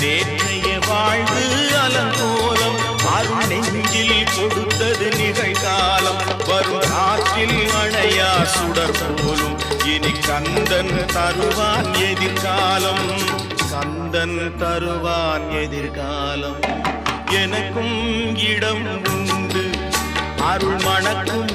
நேற்றைய வாழ்வு அலங்கோலம் அருள் நெஞ்சில் கொடுத்தது நிகழ்காலம் வரும் காற்றில் அணையா சுடர் போலும் இனி கந்தன் தருவான் எதிர்காலம் கந்தன் தருவான் எதிர்காலம் எனக்கும் இடம் உண்டு அருள் மணக்கும்